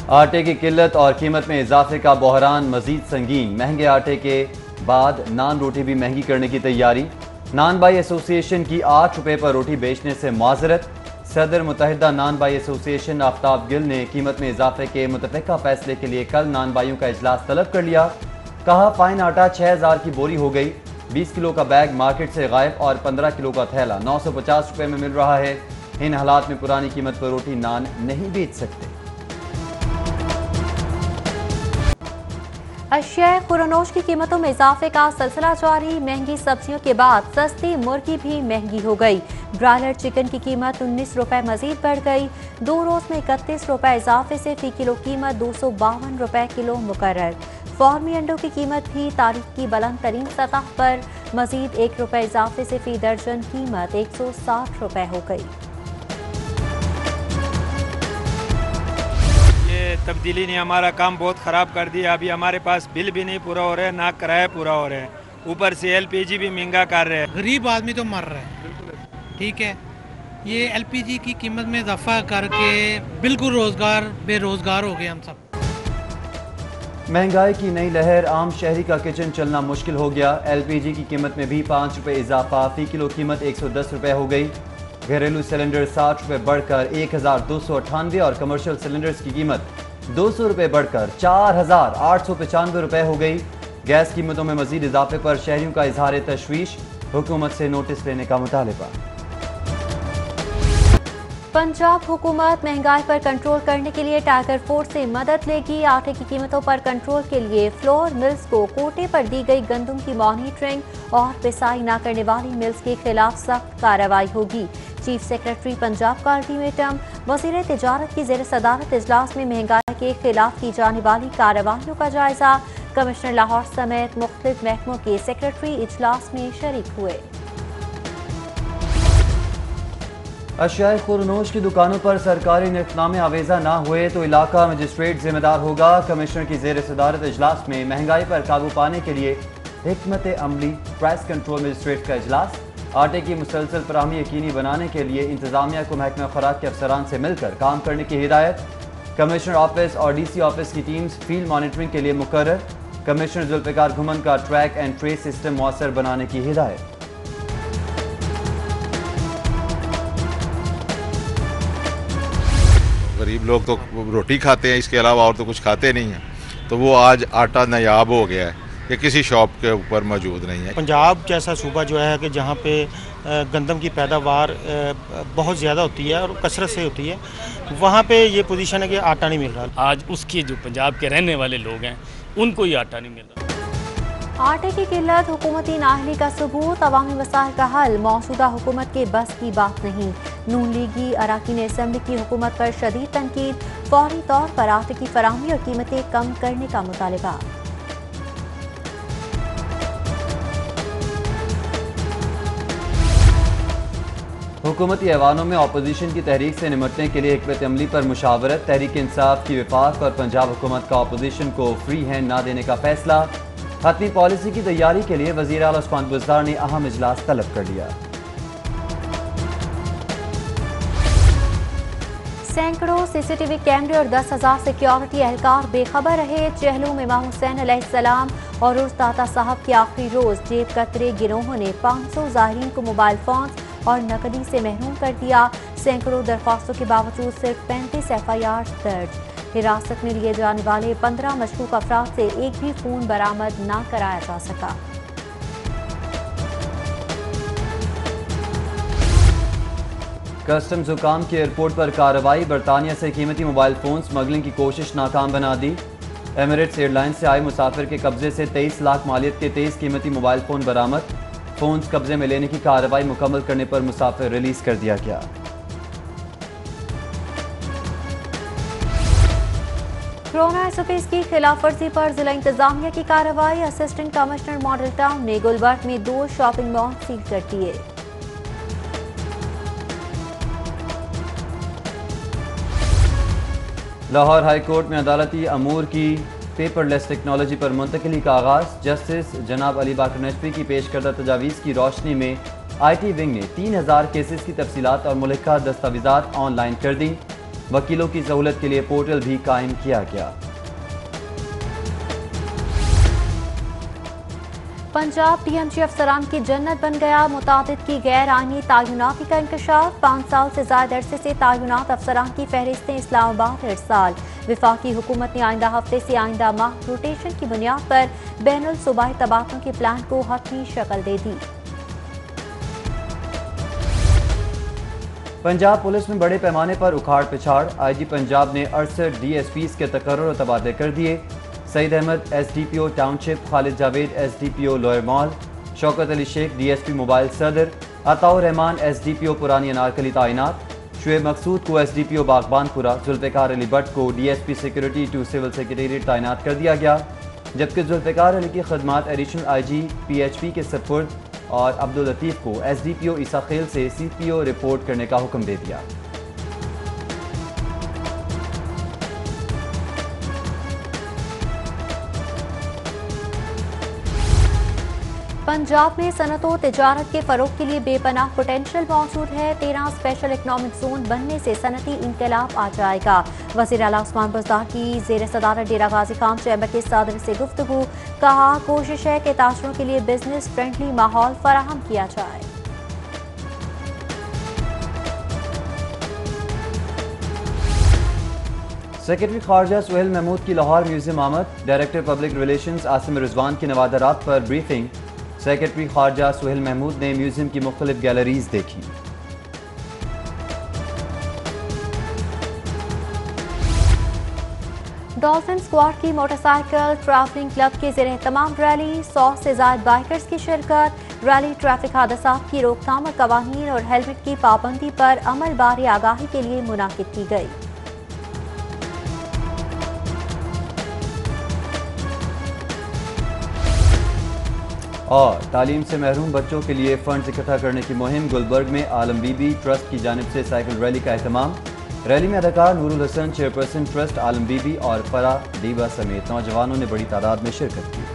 आटे की किल्लत और कीमत में इजाफे का बहरान मजीद संगीन। महंगे आटे के बाद नान रोटी भी महंगी करने की तैयारी। नान बाई एसोसिएशन की 8 रुपये पर रोटी बेचने से माजरत। सदर मुतहिदा नान बाई एसोसिएशन आफ्ताब गिल ने कीमत में इजाफे के मुतफ़िका फैसले के लिए कल नान बाइयों का इजलास तलब कर लिया। कहा फाइन आटा 6000 की बोरी हो गई, 20 किलो का बैग मार्केट से गायब और 15 किलो का थैला 950 रुपये में मिल रहा है। इन हालात में पुरानी कीमत पर रोटी नान नहीं बेच सकते। अशिया खुरनोश की कीमतों में इजाफे का सिलसिला जारी। महंगी सब्जियों के बाद सस्ती मुर्गी भी महंगी हो गई। ब्रायलर चिकन की कीमत 19 रुपये मजीद बढ़ गई। 2 रोज में 31 रुपये इजाफे से फी किलो कीमत 252 रुपये किलो मुकर्रर। फार्मी अंडों की कीमत भी तारीख की बुलंद तरीन सतह पर मजीद 1 रुपये इजाफे से फी दर्जन कीमत 160 रुपये हो गई। तब्दीली ने हमारा काम बहुत ख़राब कर दिया। अभी हमारे पास बिल भी नहीं पूरा हो रहा है, ना किराया पूरा हो रहा है, ऊपर से एलपीजी भी महंगा कर रहे हैं। गरीब आदमी तो मर रहा है। ठीक है, ये एलपीजी की कीमत में इजाफा करके बिल्कुल बेरोजगार हो गए हम सब। महंगाई की नई लहर, आम शहरी का किचन चलना मुश्किल हो गया। एलपीजी की कीमत में भी 5 रुपये इजाफा, फी किलो कीमत 110 रुपये हो गई। घरेलू सिलेंडर 60 रुपये बढ़कर 1298 और कमर्शियल सिलेंडर्स की कीमत 200 रुपये बढ़कर 4895 रुपये हो गई। गैस कीमतों में मजीद इजाफे पर शहरियों का इजहार तशवीश, हुकूमत से नोटिस लेने का मुतालबा। पंजाब हुकूमत महंगाई पर कंट्रोल करने के लिए टाइगर फोर्स से मदद लेगी। आटे की कीमतों पर कंट्रोल के लिए फ्लोर मिल्स को कोटे पर दी गई गंदम की मॉनिटरिंग और पिसाई न करने वाली मिल्स के खिलाफ सख्त कार्रवाई होगी। चीफ सेक्रेटरी पंजाब का अल्टीमेटम। वज़ीर तिजारत की ज़ेर सदारत इजलास में महंगाई के खिलाफ की जाने वाली कार्रवाइयों का जायजा। कमिश्नर लाहौर समेत मुख्तलिफ महकमों के सेक्रेटरी इजलास में शरीक हुए। अशियाए खुरनोश की दुकानों पर सरकारी निर्खनामे आवेजा ना हुए तो इलाका मजिस्ट्रेट जिम्मेदार होगा। कमिश्नर की ज़ेर सदारत इजलास में महंगाई पर काबू पाने के लिए हिकमत अमली प्राइस कंट्रोल मजिस्ट्रेट का इजलास। आटे की मुसलसल फराहमी यकीनी बनाने के लिए इंतजामिया को महकमा खुराक के अफसरान से मिलकर काम करने की हिदायत। कमिश्नर ऑफिस और डीसी ऑफिस की टीम्स फील्ड मॉनिटरिंग के लिए मुकर्रर। कमिश्नर जुल्फ़िकार घुमन का ट्रैक एंड ट्रेस सिस्टम मौसर बनाने की हिदायत। गरीब लोग तो रोटी खाते हैं, इसके अलावा और तो कुछ खाते नहीं हैं, तो वो आज आटा नायाब हो गया है कि किसी शॉप के ऊपर मौजूद नहीं है। पंजाब जैसा सूबा जो है कि जहाँ पे गंदम की पैदावार बहुत ज़्यादा होती है और कसरत से होती है, वहाँ पे ये पोजीशन है कि आटा नहीं मिल रहा। आज उसकी जो पंजाब के रहने वाले लोग हैं उनको ही आटा नहीं मिल रहा। आटे की किल्लत हुकूमती नाअहली का सबूत। अवामी मसाइल का हल मौजूदा हुकूमत के बस की बात नहीं। नून लीगी अराकीन असम्बली की हुकूमत पर शदीद तनकीद। फौरी तौर पर आटे की फराहमी और कीमतें कम करने का मुतालबा। हुकूमती ऐवानों में अपोजिशन की तहरीक से निमटने के लिए हिकमत अमली पर मुशावरत। तहरीक इंसाफ की वफाक और पंजाब हुकूमत का अपोजिशन को फ्री हैंड ना देने का फैसला। हतमी पॉलिसी की तैयारी के लिए वज़ीर आला उस्मान बुज़दार ने अहम इजलास तलब कर लिया। सैकड़ों सीसीटीवी कैमरे और 10,000 सिक्योरिटी एहलकार बेखबर रहे। चहलू में इमाम हुसैन अलैहिस्सलाम और उर्स दाता साहब के आखिरी रोज जेब कतरे गिरोहों ने 500 ज़ाहिरीन को मोबाइल फोन और नकदी से महरूम कर दिया। सैकड़ों दरख्वास्तों के बावजूद सिर्फ 35 FIR दर्ज। हिरासत में लिए जाने वाले 15 मशकूक अफराद से एक भी फोन बरामद न कराया जा सका। कस्टम्स हुकाम की एयरपोर्ट पर कार्रवाई। बरतानिया से कीमती मोबाइल फोन स्मगलिंग की कोशिश नाकाम बना दी। एमिरेट्स एयरलाइन से आए मुसाफिर के कब्जे से 23 लाख मालियत के 23 कीमती मोबाइल फोन बरामद। फोन कब्जे में लेने की कार्रवाई मुकम्मल करने पर मुसाफिर रिलीज कर दिया गया। कोरोना SOPs की खिलाफ वर्जी पर जिला इंतजामिया की कार्रवाई। असिस्टेंट कमिश्नर मॉडल टाउन ने गुलबर्ग में 2 शॉपिंग मॉल सील कर दिए। लाहौर हाई कोर्ट में अदालती अमूर की पेपरलेस टेक्नोलॉजी पर मुंतकिली का आगाज। जस्टिस जनाब अली बाकर नजफी की पेश करदा तजावीज़ की रोशनी में IT विंग ने 3000 केसेस की तफसीलात और मुल्का दस्तावेजात ऑनलाइन कर दी। वकीलों की सहूलत के लिए पोर्टल भी कायम किया गया। पंजाब PMG अफसरान की जन्नत बन गया। मुताबिद की गैर आइनी तायुनाती का इंकशाफ। 5 साल से ज्यादा अरसे से तायुनात अफसरान की फहरिस्तें इस्लामाबाद इरसाल। विफाकी हुकूमत ने आइंदा हफ्ते से आइंदा माह रोटेशन की बुनियाद पर बैनुल सूबाई तबादलों के प्लान को हतमी शक्ल दे दी। पंजाब पुलिस में बड़े पैमाने पर उखाड़ पिछाड़। IG पंजाब ने 68 DSPs के तकर्रुर और तबादले कर दिए। Sayeed Ahmed SDPO Township, Khalid Javed SDPO Lower Mall, Shaukat Ali Sheikh DSP mobile Sadar, Ataur Rahman SDPO पुरानी अनारकली तैनात, शुएब मकसूद को SDPO बागबानपुरा, जुल्फ़िकार अली भट्ट को DSP security to civil secretariat तैनात कर दिया गया, जबकि जुल्फ़िकार अली की खदमात एडिशनल IG PHP के सपुर्द और अब्दुल लतीफ़ को SDPO ईसाखेल से CPO रिपोर्ट करने का हुक्म दे दिया। पंजाब में सनत व तिजारत के फरोग के लिए बेपनाह पोटेंशियल मौजूद है। 13 स्पेशल इकनॉमिक जोन बनने से सनती इनकलाब आ जाएगा। वज़ीर आला उस्मान बुज़दार की ज़ेर सदारत डेरा गाजी खान चैम्बर के सदर से गुफ्तगू। कहा, कोशिश है कि ताजरों के लिए बिजनेस फ्रेंडली माहौल फराहम किया जाए। सेक्रेटरी खारजा सुहेल महमूद की लाहौर म्यूजियम आमद। Director public relations Asim Rizwan की नवादरात पर ब्रीफिंग। सेक्रेटरी खारजा सुहेल महमूद ने म्यूजियम की मुख्तलिफ गैलरीज देखी। डॉल्फिन स्क्वाड की मोटरसाइकिल ट्रैवलिंग क्लब के ज़ेर तमाम रैली। 100 से ज़ायद बाइकर्स की शिरकत। रैली ट्रैफिक हादसात की रोकथाम और कवानीन और हेलमेट की पाबंदी पर अमल बारे आगाही के लिए मुनाकिद की गई। और तालीम से महरूम बच्चों के लिए फंड्स इकट्ठा करने की मुहिम। गुलबर्ग में आलम बीबी ट्रस्ट की जानिब से साइकिल रैली का एहतमाम। रैली में अदाकार नूरुल हसन, चेयरपर्सन ट्रस्ट आलम बीबी और फरा दीबा समेत नौजवानों ने बड़ी तादाद में शिरकत की।